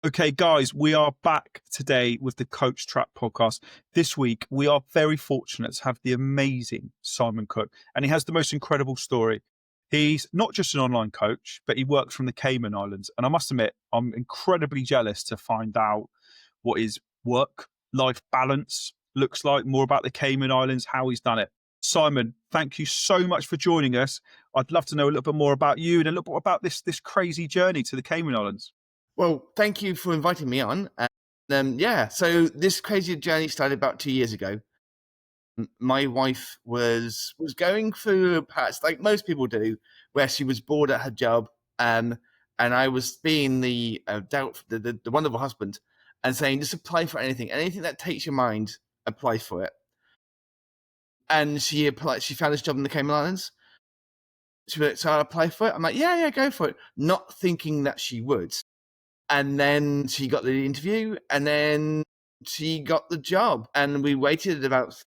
Okay, guys, we are back today with the Coach Trap podcast. This week, we are very fortunate to have the amazing Simon Cook, and he has the most incredible story. He's not just an online coach, but he works from the Cayman Islands. And I must admit, I'm incredibly jealous to find out what his work-life balance looks like, more about the Cayman Islands, how he's done it. Simon, thank you so much for joining us. I'd love to know a little bit more about you and a little bit about this crazy journey to the Cayman Islands. Well, thank you for inviting me on. So this crazy journey started about 2 years ago. My wife was going through a patch, like most people do, where she was bored at her job, and I was being the wonderful husband, and saying, just apply for anything that takes your mind, apply for it. And she applied. She found this job in the Cayman Islands. She went, so I applied for it. I'm like, yeah, go for it, not thinking that she would. And then she got the interview, and then she got the job. And we waited about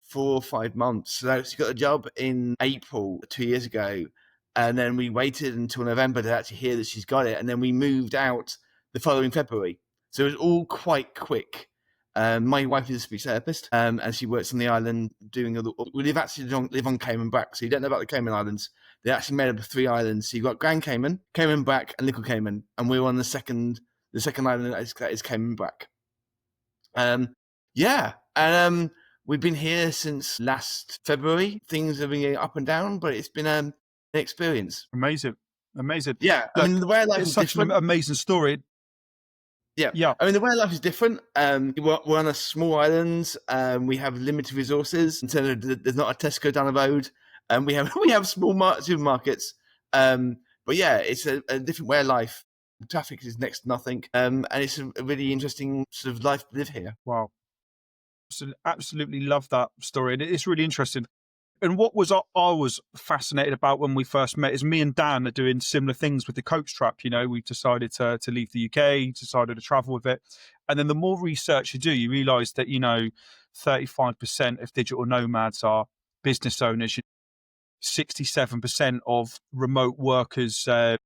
4 or 5 months. So she got the job in April 2 years ago. And then we waited until November to actually hear that she's got it. And then we moved out the following February. So it was all quite quick. My wife is a speech therapist, and she works on the island doing we live on Cayman Brac. So you don't know about the Cayman Islands. They're actually made up of 3 islands. So you've got Grand Cayman, Cayman Brac, and Little Cayman. And we're on the second island that is Cayman Brac. We've been here since last February. Things have been going up and down, but it's been an experience. Amazing. Yeah, Look, I mean, the way life is such different. an amazing story. Yeah. I mean, the way life is different. We're on a small island. We have limited resources. In terms of, there's not a Tesco down the road. We have small supermarkets. But yeah, it's a different way of life. Traffic is next to nothing. And it's a really interesting sort of life to live here. Wow. So absolutely love that story. And it's really interesting. And what was I was fascinated about when we first met is me and Dan are doing similar things with the Coach Trap. You know, we've decided to leave the UK, decided to travel with it. And then the more research you do, you realise that, 35% of digital nomads are business owners. 67% of remote workers, they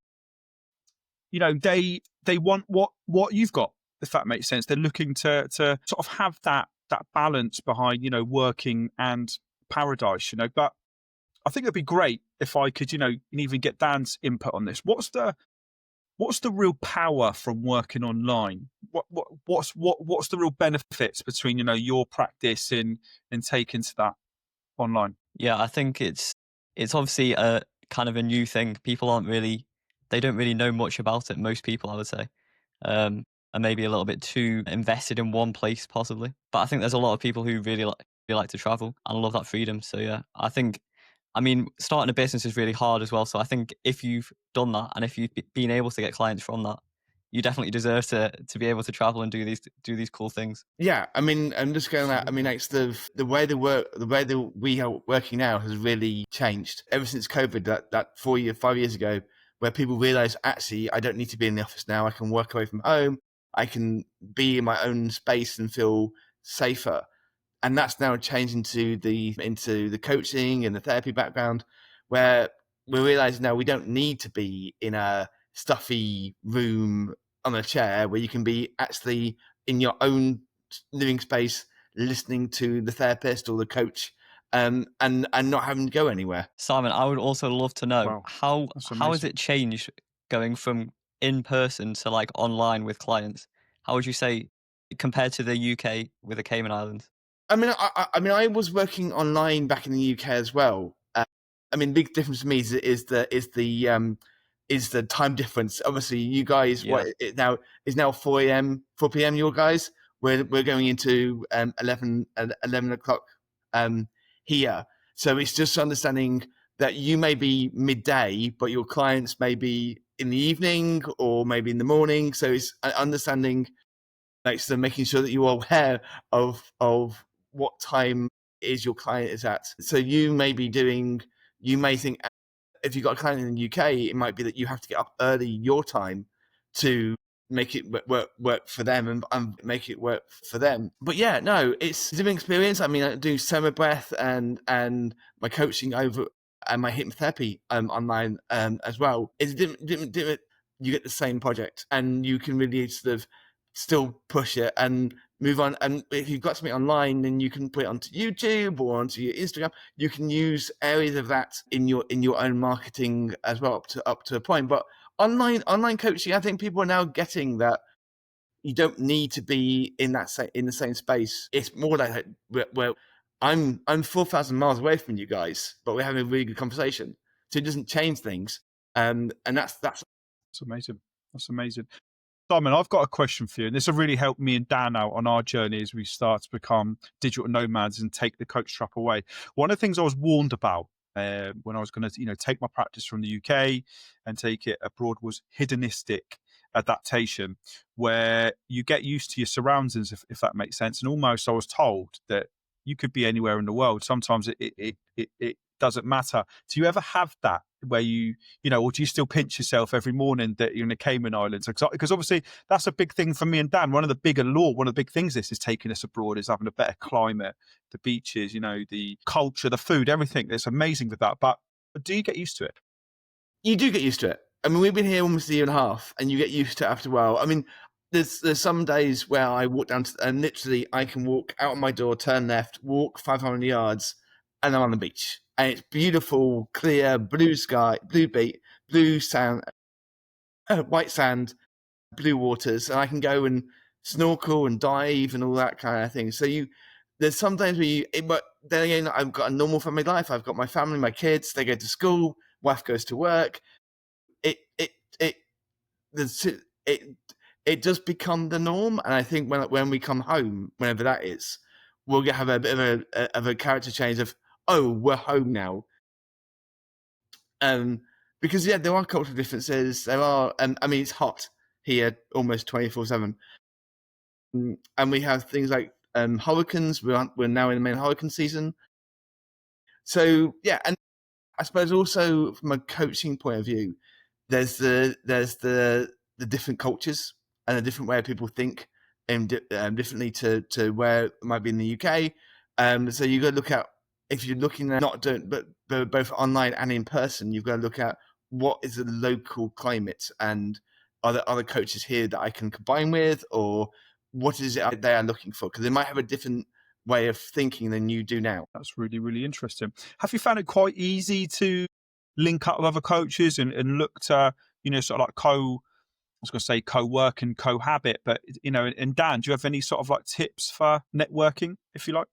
want what you've got, if that makes sense. They're looking to sort of have that balance behind, working and paradise, but I think it'd be great if I could, even get Dan's input on this. What's the real power from working online? What's the real benefits between, your practice and taking to that online? Yeah, I think it's obviously a kind of a new thing. People they don't really know much about it. Most people, I would say, are maybe a little bit too invested in one place, possibly. But I think there's a lot of people who really like to travel and love that freedom. So yeah, I mean, starting a business is really hard as well. So I think if you've done that and if you've been able to get clients from that, you definitely deserve to be able to travel and do these cool things. Yeah, I mean, I'm just going that. I mean, it's the way we are working now has really changed ever since COVID. That 5 years ago, where people realised actually I don't need to be in the office now. I can work away from home. I can be in my own space and feel safer. And that's now changed into the coaching and the therapy background, where we realise now we don't need to be in a stuffy room on a chair, where you can be actually in your own living space, listening to the therapist or the coach, and not having to go anywhere. Simon, I would also love to know how has it changed going from in person to like online with clients? How would you say compared to the UK with the Cayman Islands? I mean, I was working online back in the UK as well. I mean, big difference to me is the time difference. Obviously, you guys, it is now 4 p.m. Your guys, we're going into 11 o'clock here. So it's just understanding that you may be midday, but your clients may be in the evening or maybe in the morning. So it's understanding, so making sure that you are aware of what time is your client is at. So you may think if you've got a client in the UK, it might be that you have to get up early your time to make it work for them and make it work for them. But yeah, no, it's a different experience. I mean, I do summer breath and my coaching over and my hypnotherapy online as well. It's different you get the same project, and you can really sort of still push it and move on. And if you've got something online, then you can put it onto YouTube or onto your Instagram. You can use areas of that in your own marketing as well, up to a point. But online coaching, I think people are now getting that you don't need to be in the same space. It's more like where I'm 4,000 miles away from you guys, but we're having a really good conversation. So it doesn't change things. And that's amazing. That's amazing. Simon, I've got a question for you, and this will really help me and Dan out on our journey as we start to become digital nomads and take the coach trap away. One of the things I was warned about when I was going to, take my practice from the UK and take it abroad was hedonistic adaptation, where you get used to your surroundings, if that makes sense. And almost I was told that you could be anywhere in the world. Sometimes it doesn't matter. Do you ever have that where or do you still pinch yourself every morning that you're in the Cayman Islands? Because obviously that's a big thing for me and Dan. One of the big things this is taking us abroad is having a better climate, the beaches, the culture, the food, everything. It's amazing with that. But do you get used to it? You do get used to it. I mean, we've been here almost a year and a half, and you get used to it after a while. I mean, there's some days where I walk down and literally I can walk out of my door, turn left, walk 500 yards, and I'm on the beach. And it's beautiful, clear, blue sky, blue beach, blue sand, white sand, blue waters, and I can go and snorkel and dive and all that kind of thing. So there's some days where but then again, I've got a normal family life. I've got my family, my kids, they go to school, wife goes to work. It does become the norm, and I think when we come home, whenever that is, we'll have a bit of a character change of, oh, we're home now. Because there are cultural differences. There are, I mean, it's hot here almost 24/7, and we have things like hurricanes. We're now in the main hurricane season. So yeah, and I suppose also from a coaching point of view, there's the different cultures and a different way of people think differently to where it might be in the UK. So you've got to look at, if you're looking at not doing, but both online and in person, you've got to look at what is the local climate, and are there other coaches here that I can combine with, or what is it they are looking for? Because they might have a different way of thinking than you do now. That's really, really interesting. Have you found it quite easy to link up with other coaches and look to, sort of like co-work and cohabit, but, and Dan, do you have any sort of like tips for networking, if you like?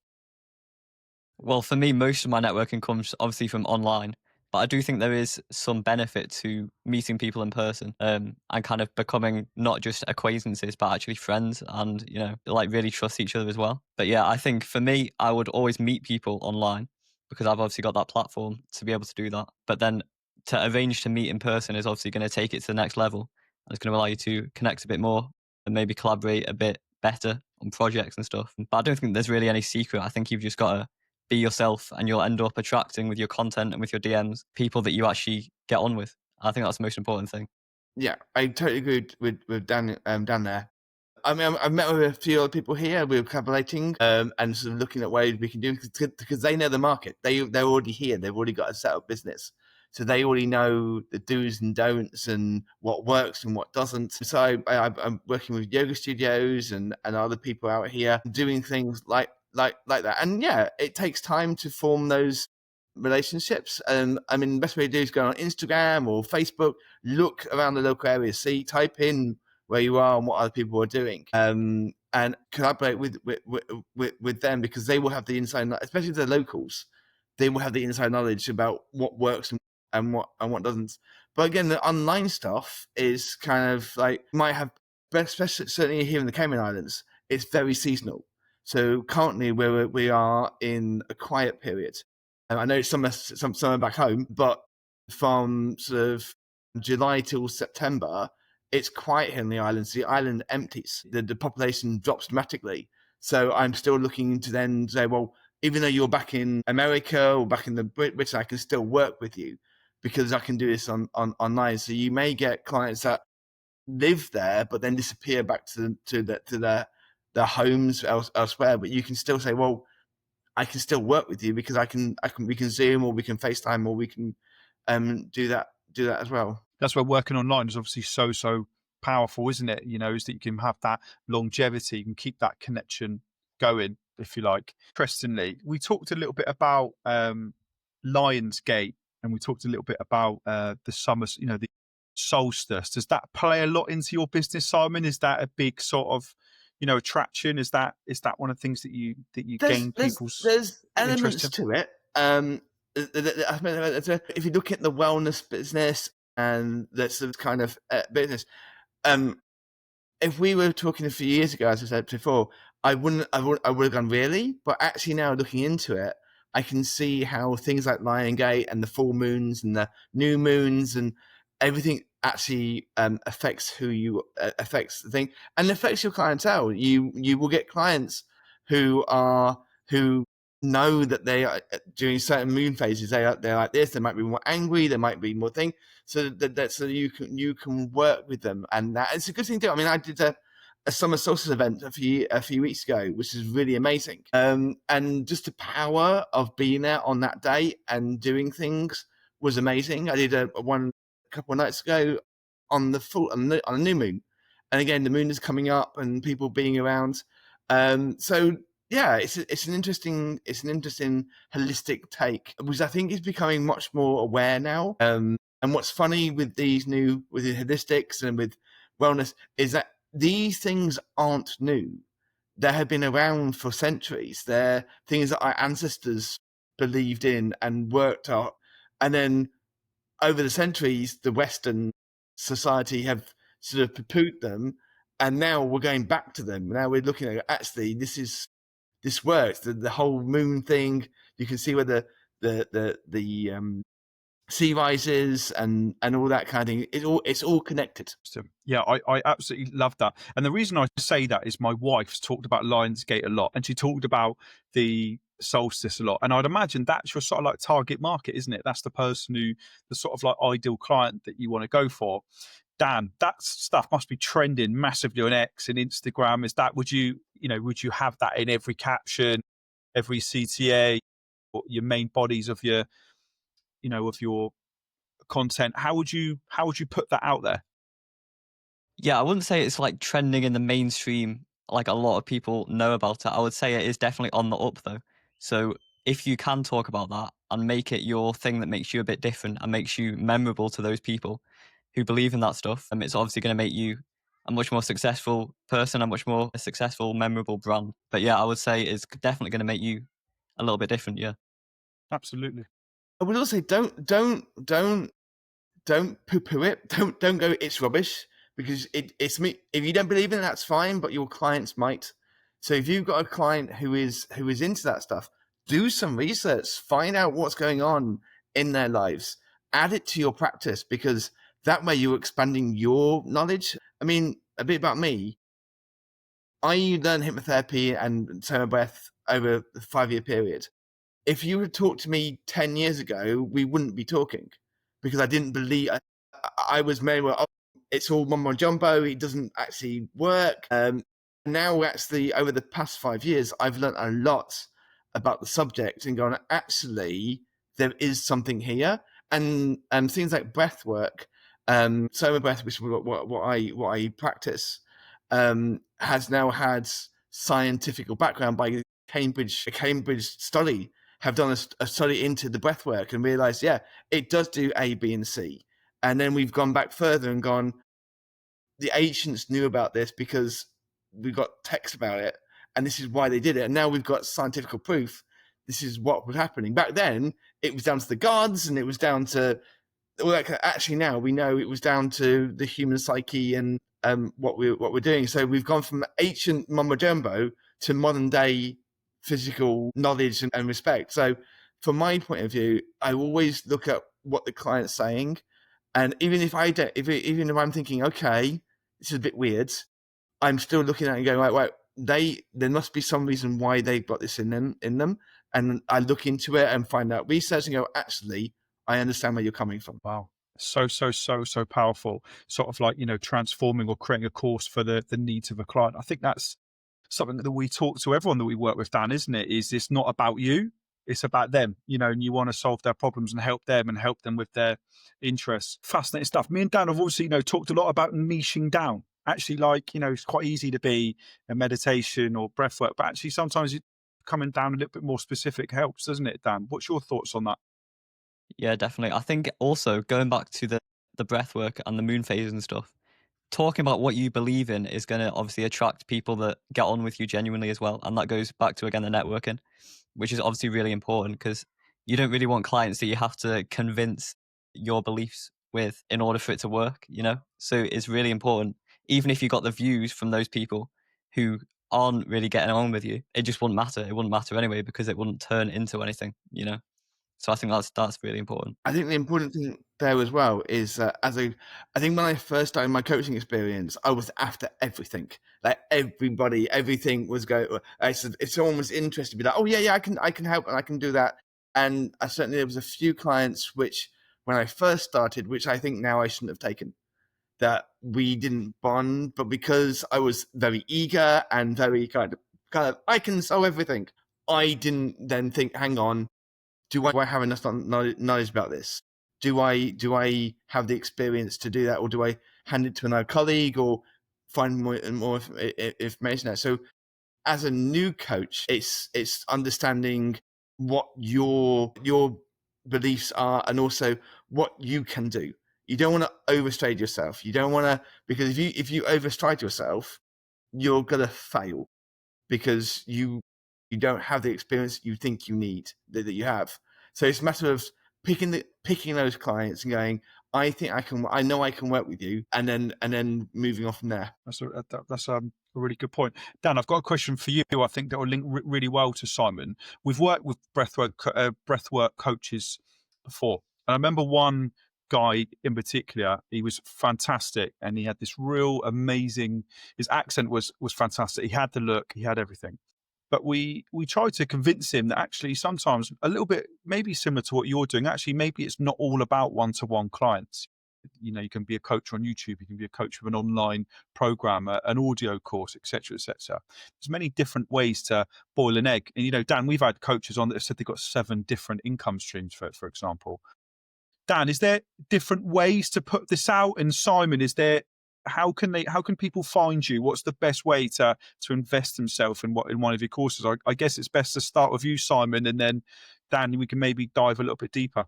Well, for me, most of my networking comes obviously from online, but I do think there is some benefit to meeting people in person, and kind of becoming not just acquaintances, but actually friends, and, like really trust each other as well. But yeah, I think for me, I would always meet people online because I've obviously got that platform to be able to do that. But then to arrange to meet in person is obviously going to take it to the next level. And it's going to allow you to connect a bit more and maybe collaborate a bit better on projects and stuff. But I don't think there's really any secret. I think you've just got to be yourself, and you'll end up attracting with your content and with your DMs people that you actually get on with. I think that's the most important thing. Yeah, I totally agree with Dan there. I mean, I've met with a few other people here. We're collaborating and sort of looking at ways we can do it, because they know the market. They're already here. They've already got a set up business. So they already know the do's and don'ts and what works and what doesn't. So I'm working with yoga studios and other people out here doing things like that. And yeah, it takes time to form those relationships. And I mean, the best way to do is go on Instagram or Facebook, look around the local area, type in where you are and what other people are doing, and collaborate with them, because they will have the inside, especially the locals. They will have the inside knowledge about what works and what doesn't. But again, the online stuff is kind of like, might have, especially certainly here in the Cayman Islands, it's very seasonal. So currently we are in a quiet period. And I know it's summer back home, but from sort of July till September, it's quiet here in the islands. The island empties. The population drops dramatically. So I'm still looking to then say, well, even though you're back in America or back in the British, I can still work with you because I can do this online. So you may get clients that live there, but then disappear back to their homes elsewhere. But you can still say, well, I can still work with you because we can Zoom, or we can FaceTime, or we can do that as well. That's where working online is obviously so powerful, isn't it? Is that you can have that longevity, you can keep that connection going, if you like. Interestingly, we talked a little bit about Lionsgate, and we talked a little bit about the summer, the solstice. Does that play a lot into your business, Simon? Is that a big sort of, attraction? Is that one of the things that you gain people's there's interest elements in? to it. If you look at the wellness business and the sort of kind of business, if we were talking a few years ago, as I said before, I would have gone really, but actually now looking into it, I can see how things like Lionsgate and the full moons and the new moons and everything actually affects who you affects the thing and affects your clientele. You will get clients who know that they are during certain moon phases they're like this. They might be more angry. They might be more thing. So so you can work with them, and that it's a good thing to do. I mean, I did a summer solstice event a few weeks ago, which is really amazing. And just the power of being there on that day and doing things was amazing. I did one a couple of nights ago on a new moon, and again the moon is coming up and people being around. So yeah, it's an interesting holistic take, which I think is becoming much more aware now. And what's funny with the holistics and with wellness is that these things aren't new. They have been around for centuries. They're things that our ancestors believed in and worked on. And then over the centuries, the Western society have sort of poo-pooed them. And now we're going back to them. Now we're looking at, actually, this works. The whole moon thing, you can see where the sea rises and all that kind of thing. It's all connected. Yeah, I absolutely love that. And the reason I say that is my wife's talked about Lionsgate a lot, and she talked about the solstice a lot. And I'd imagine that's your sort of like target market, isn't it? That's the person the sort of like ideal client that you want to go for. Dan, that stuff must be trending massively on X and Instagram. Would you have that in every caption, every CTA, or your main bodies of your content? How would you put that out there? Yeah, I wouldn't say it's like trending in the mainstream like a lot of people know about it. I would say it is definitely on the up though. So if you can talk about that and make it your thing that makes you a bit different and makes you memorable to those people who believe in that stuff, it's obviously going to make you a much more successful person, a much more successful, memorable brand. But yeah, I would say it's definitely going to make you a little bit different. Yeah, absolutely. I would also say don't poo-poo it. Don't go, it's rubbish, because it's me. If you don't believe in it, that's fine, but your clients might. So if you've got a client who is into that stuff, do some research, find out what's going on in their lives, add it to your practice, because that way you're expanding your knowledge. I mean, a bit about me. I learned hypnotherapy and tone breath over a 5-year period. If you had talked to me 10 years ago, we wouldn't be talking, because I didn't believe. I was very well, it's all mumbo jumbo, it doesn't actually work. Now, actually, over the past 5 years, I've learned a lot about the subject and gone, actually, there is something here. And things like breath work, soma breath, which is what I practice, has now had scientific background by a Cambridge study, have done a study into the breath work and realized, yeah, it does do A, B, and C. And then we've gone back further and gone, the ancients knew about this because we've got text about it, and this is why they did it. And now we've got scientific proof this is what was happening. Back then, it was down to the gods, and it was down to, well, actually now we know it was down to the human psyche and what we're doing. So we've gone from ancient mumbo jumbo to modern day physical knowledge and respect. So from my point of view, I always look at what the client's saying, and even if even if I'm thinking, okay, this is a bit weird, I'm still looking at it and going, right, there must be some reason why they've got this in them, and I look into it and find out research and go, actually, I understand where you're coming from. Wow. So powerful, sort of like, transforming or creating a course for the needs of a client. I think that's something that we talk to everyone that we work with, Dan, isn't it? Is it's not about you. it's about them, and you want to solve their problems and help them with their interests. Fascinating stuff. Me and Dan have obviously, talked a lot about niching down. Actually, it's quite easy to be a meditation or breath work, but actually sometimes coming down a little bit more specific helps, doesn't it, Dan? What's your thoughts on that? Yeah, definitely. I think also going back to the breath work and the moon phase and stuff, talking about what you believe in is going to obviously attract people that get on with you genuinely as well. And that goes back to, again, the networking, which is obviously really important because you don't really want clients that you have to convince your beliefs with in order for it to work, So it's really important. Even if you got the views from those people who aren't really getting on with you, it just wouldn't matter. It wouldn't matter anyway because it wouldn't turn into anything, So I think that's really important. I think the important thing there as well is I think when I first started my coaching experience, I was after everything. Like everybody, everything was going. If someone was interested, be like, oh yeah, I can help and I can do that. And I certainly there was a few clients which, when I first started, which I think now I shouldn't have taken, that we didn't bond, but because I was very eager and very kind of I can solve everything, I didn't then think, hang on, do I have enough knowledge about this? Do I have the experience to do that, or do I hand it to another colleague, or find more information there? So, as a new coach, it's understanding what your beliefs are, and also what you can do. You don't want to overstride yourself. You don't want to, because if you overstride yourself, you're gonna fail because you don't have the experience you think you need that you have. So it's a matter of picking those clients and going, I know I can work with you, and then moving on from there. That's a really good point. Dan, I've got a question for you. I think that will link really well to Simon. We've worked with breathwork coaches before, and I remember one guy in particular. He was fantastic, and he had this real amazing. His accent was fantastic. He had the look. He had everything. But we tried to convince him that actually sometimes a little bit maybe similar to what you're doing. Actually, maybe it's not all about one-to-one clients. You can be a coach on YouTube, you can be a coach with an online program, an audio course, etc., etc. There's many different ways to boil an egg. And Dan, we've had coaches on that have said they've got 7 different income streams, for example. Dan, is there different ways to put this out? And Simon, how can people find you? What's the best way to invest themselves in one of your courses? I guess it's best to start with you, Simon, and then Dan, we can maybe dive a little bit deeper.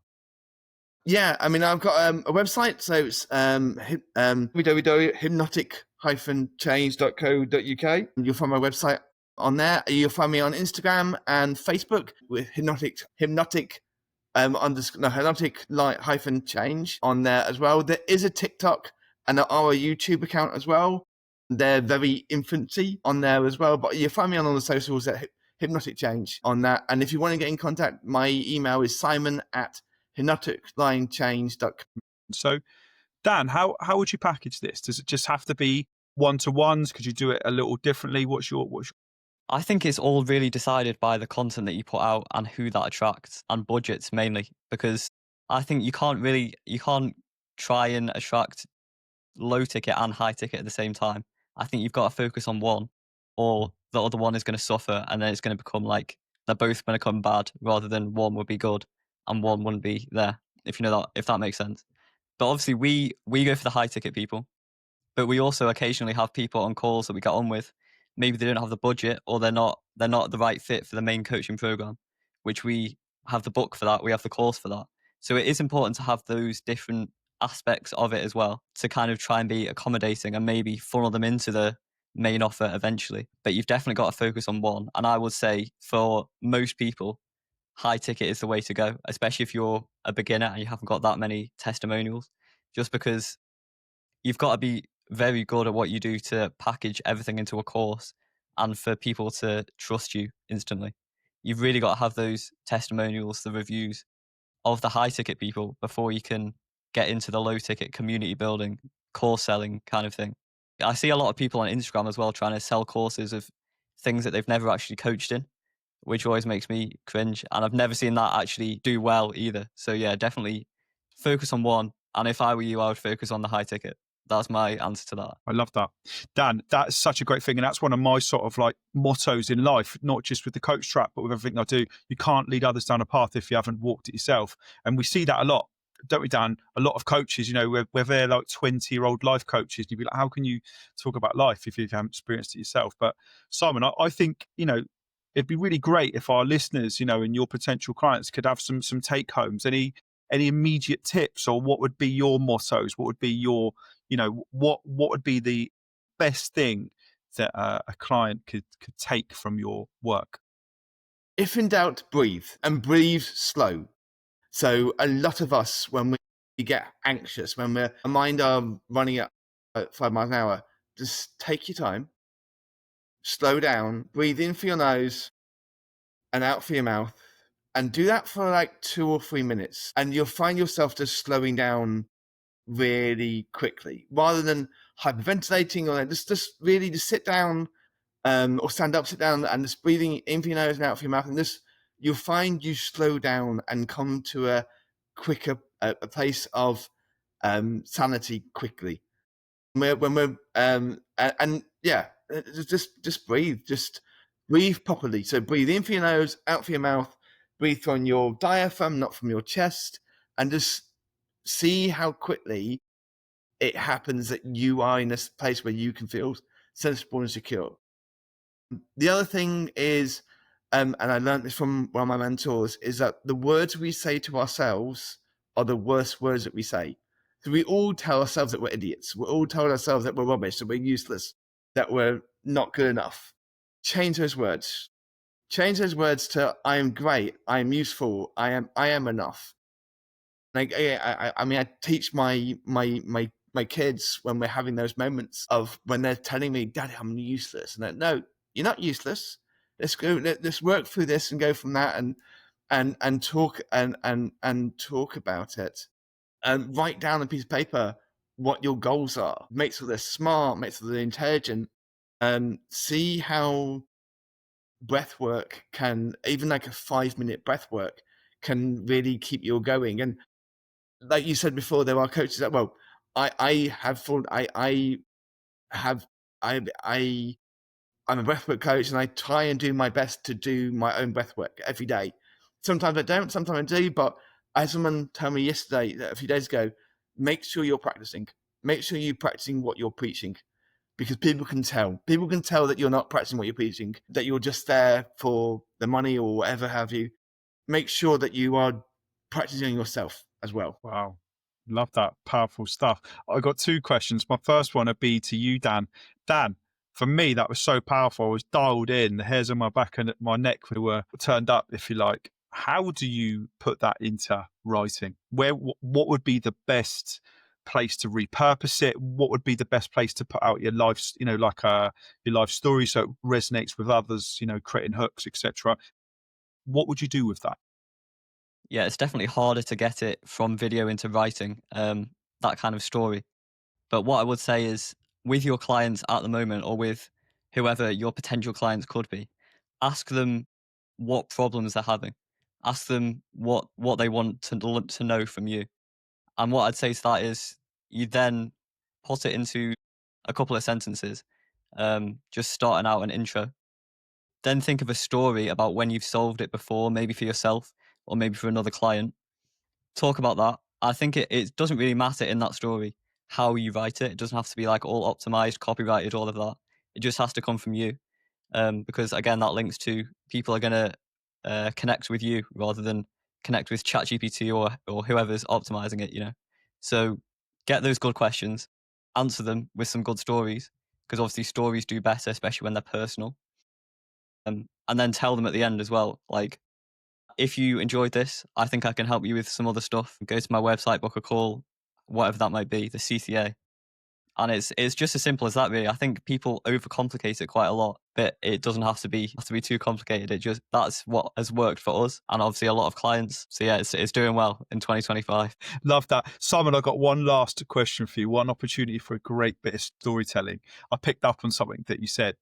Yeah, I mean, I've got a website, so it's www.hypnotic-change.co.uk. You'll find my website on there. You'll find me on Instagram and Facebook with hypnotic hyphen-change on there as well. There is a TikTok and our YouTube account as well. They're very infancy on there as well, but you'll find me on all the socials at Hypnotic Change on that. And if you want to get in contact, my email is simon@hypnotic-change.com. So, Dan, how would you package this? Does it just have to be one-to-ones? Could you do it a little differently? What's your I think it's all really decided by the content that you put out and who that attracts, and budgets mainly, because I think you can't try and attract low ticket and high ticket at the same time. I think you've got to focus on one, or the other one is going to suffer, and then it's going to become like they're both going to come bad, rather than one would be good and one wouldn't be there. If that makes sense. But obviously we go for the high ticket people, but we also occasionally have people on calls that we get on with. Maybe they don't have the budget, or they're not the right fit for the main coaching program, which we have the book for that. We have the course for that. So it is important to have those different aspects of it as well, to kind of try and be accommodating and maybe funnel them into the main offer eventually. But you've definitely got to focus on one. And I would say for most people, high ticket is the way to go, especially if you're a beginner and you haven't got that many testimonials, just because you've got to be very good at what you do to package everything into a course and for people to trust you instantly. You've really got to have those testimonials, the reviews of the high ticket people before you can get into the low ticket community building, course selling kind of thing. I see a lot of people on Instagram as well trying to sell courses of things that they've never actually coached in, which always makes me cringe. And I've never seen that actually do well either. So yeah, definitely focus on one. And if I were you, I would focus on the high ticket. That's my answer to that. I love that. Dan, that's such a great thing. And that's one of my sort of like mottos in life, not just with the coach trap, but with everything I do. You can't lead others down a path if you haven't walked it yourself. And we see that a lot, don't we, Dan? A lot of coaches, you know, where they're like 20-year-old life coaches, you'd be like, how can you talk about life if you haven't experienced it yourself? But Simon, I think, you know, it'd be really great if our listeners, you know, and your potential clients could have some take homes. Any immediate tips, or what would be your mottos? What would be your, you know, what would be the best thing that a client could take from your work? If in doubt, breathe, and breathe slow. So a lot of us, when we get anxious, when our mind are running at 5 miles an hour, just take your time, slow down, breathe in through your nose and out through your mouth, and do that for like 2 or 3 minutes, and you'll find yourself just slowing down really quickly, rather than hyperventilating, or just really just sit down, or stand up, sit down, and just breathing in through your nose and out through your mouth, and just you'll find you slow down and come to a quicker a place of sanity quickly. When we're and yeah, just breathe, just breathe properly. So breathe in through your nose, out through your mouth, breathe from your diaphragm, not from your chest, and just see how quickly it happens that you are in this place where you can feel sensible and secure. The other thing is, and I learned this from one of my mentors, is that the words we say to ourselves are the worst words that we say. So we all tell ourselves that we're idiots. We all tell ourselves that we're rubbish, that we're useless, that we're not good enough. Change those words. Change those words to "I am great. I am useful. I am enough." Like I mean, I teach my kids when we're having those moments of when they're telling me, "Daddy, I'm useless," and no, you're not useless. Let's go. Let's work through this and go from that, and talk and talk about it, and write down on a piece of paper what your goals are. Make sure they're smart. Make sure they're intelligent. See how breath work can, even like a 5-minute breath work, can really keep you going. And like you said before, there are coaches that, well, I have full, I have, I'm a breathwork coach, and I try and do my best to do my own breathwork every day. Sometimes I don't, sometimes I do, but I had someone tell me yesterday, a few days ago, make sure you're practicing. Make sure you're practicing what you're preaching, because people can tell. People can tell that you're not practicing what you're preaching, that you're just there for the money or whatever have you. Make sure that you are practicing yourself as well. Wow. Love that. Powerful stuff. I got 2 questions. My first one would be to you, Dan. Dan, for me, that was so powerful. I was dialed in. The hairs on my back and my neck were turned up, if you like. How do you put that into writing? What would be the best place to repurpose it? What would be the best place to put out your life, you know, like your life story, so it resonates with others, you know, creating hooks, etc. What would you do with that? Yeah, it's definitely harder to get it from video into writing, that kind of story. But what I would say is, with your clients at the moment, or with whoever your potential clients could be, ask them what problems they're having. Ask them what they want to know from you. And what I'd say to that is, you then put it into a couple of sentences, just starting out an intro. Then think of a story about when you've solved it before, maybe for yourself or maybe for another client. Talk about that. I think it doesn't really matter in that story how you write it. It doesn't have to be like all optimized, copyrighted, all of that. It just has to come from you. Because again, that links to people are going to connect with you rather than connect with ChatGPT or whoever's optimizing it, you know. So get those good questions, answer them with some good stories, because obviously stories do better, especially when they're personal. And then tell them at the end as well, like, if you enjoyed this, I think I can help you with some other stuff. Go to my website, book a call, whatever that might be, the CCA. And it's just as simple as that, really. I think people overcomplicate it quite a lot, but it doesn't have to be too complicated. It just, that's what has worked for us, and obviously a lot of clients. So yeah, it's doing well in 2025. Love that. Simon, I've got one last question for you, one opportunity for a great bit of storytelling. I picked up on something that you said.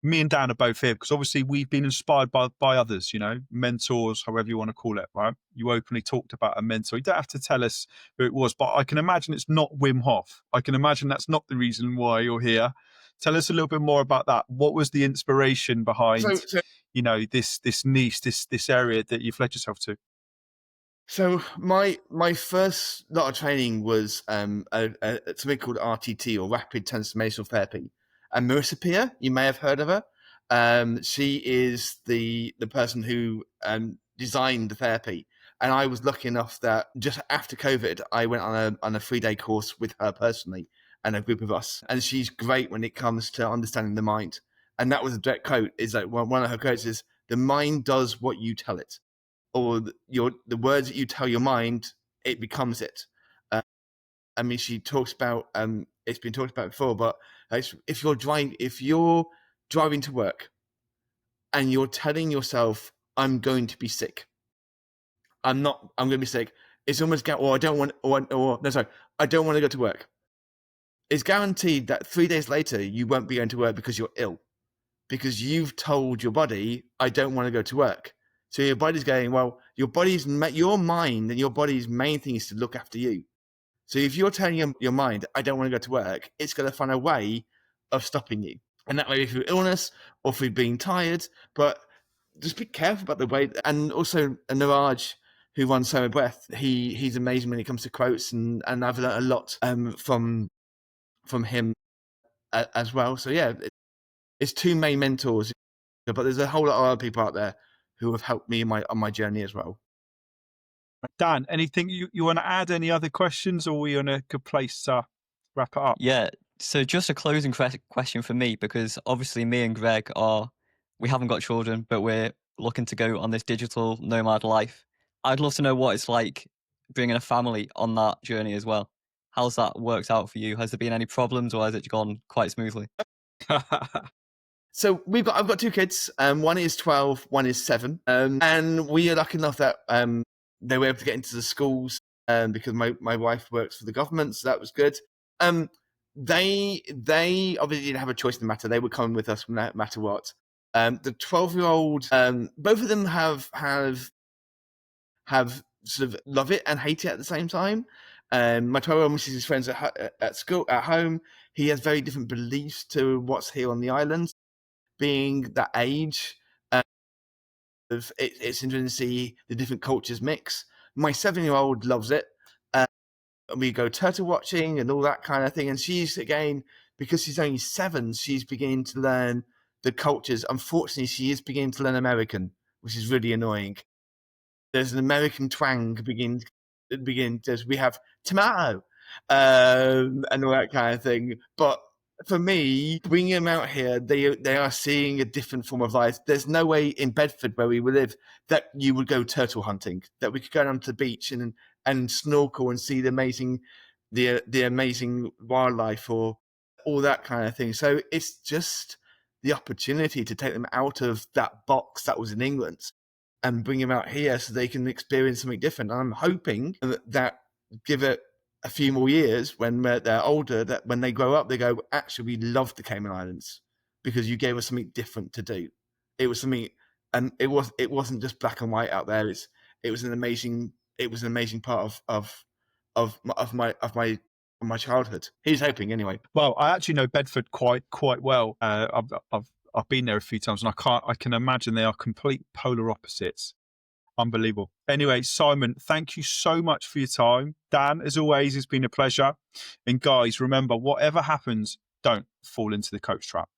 me and Dan are both here because obviously we've been inspired by others, mentors, however you want to call it, right? You openly talked about a mentor. You don't have to tell us who it was, but I can imagine it's not Wim Hof. I can imagine that's not the reason why you're here. Tell us a little bit more about that. What was the inspiration behind, this niche, this area that you've led yourself to? So my first lot of training was something called RTT, or Rapid Transformational Therapy. And Marissa Peer, you may have heard of her. She is the person who designed the therapy. And I was lucky enough that just after COVID, I went on a 3-day course with her personally and a group of us. And she's great when it comes to understanding the mind. And that was a direct quote. Is that one of her quotes is, "The mind does what you tell it." Or the words that you tell your mind, it becomes it. She talks about it's been talked about before, but if you're driving to work and you're telling yourself, "I'm going to be sick. I'm going to be sick." It's almost I don't want to go to work. It's guaranteed that 3 days later you won't be going to work because you're ill, because you've told your body, "I don't want to go to work." So your body's going, well, your mind and your body's main thing is to look after you. So if you're telling your mind, "I don't want to go to work," it's going to find a way of stopping you. And that may be through illness or through being tired, but just be careful about the way. And also Niraj, who runs Soma Breath, he's amazing when it comes to quotes, and I've learned a lot from him as well. So yeah, it's two main mentors, but there's a whole lot of other people out there who have helped me on my journey as well. Dan, anything you want to add? Any other questions, or are we in a good place to wrap it up? Yeah. So just a closing question for me, because obviously me and Greg we haven't got children, but we're looking to go on this digital nomad life. I'd love to know what it's like bringing a family on that journey as well. How's that worked out for you? Has there been any problems, or has it gone quite smoothly? So I've got 2 kids. One is 12, one is 7. And we are lucky enough that they were able to get into the schools because my wife works for the government, so that was good. They obviously didn't have a choice in the matter. They were coming with us no matter what. The 12-year-old, both of them have sort of love it and hate it at the same time. My 12-year-old misses his friends at school, at home. He has very different beliefs to what's here on the islands. Being that age, it's interesting to see the different cultures mix. My 7-year-old loves it. We go turtle watching and all that kind of thing. And she's, again, because she's only 7, she's beginning to learn the cultures. Unfortunately, she is beginning to learn American, which is really annoying. There's an American twang begins as we have tomato and all that kind of thing. But for me, bringing them out here, they are seeing a different form of life. There's no way in Bedford, where we live, that you would go turtle hunting, that we could go down to the beach and snorkel and see the amazing wildlife or all that kind of thing. So it's just the opportunity to take them out of that box that was in England and bring them out here so they can experience something different. And I'm hoping that give it a few more years when they're older, that when they grow up, they go, "Actually, we love the Cayman Islands because you gave us something different to do." It was something, and it wasn't just black and white out there. It was an amazing part of my childhood. He's hoping anyway. Well, I actually know Bedford quite well. I've been there a few times, and I can imagine they are complete polar opposites. Unbelievable. Anyway, Simon, thank you so much for your time. Dan, as always, it's been a pleasure. And guys, remember, whatever happens, don't fall into the coach trap.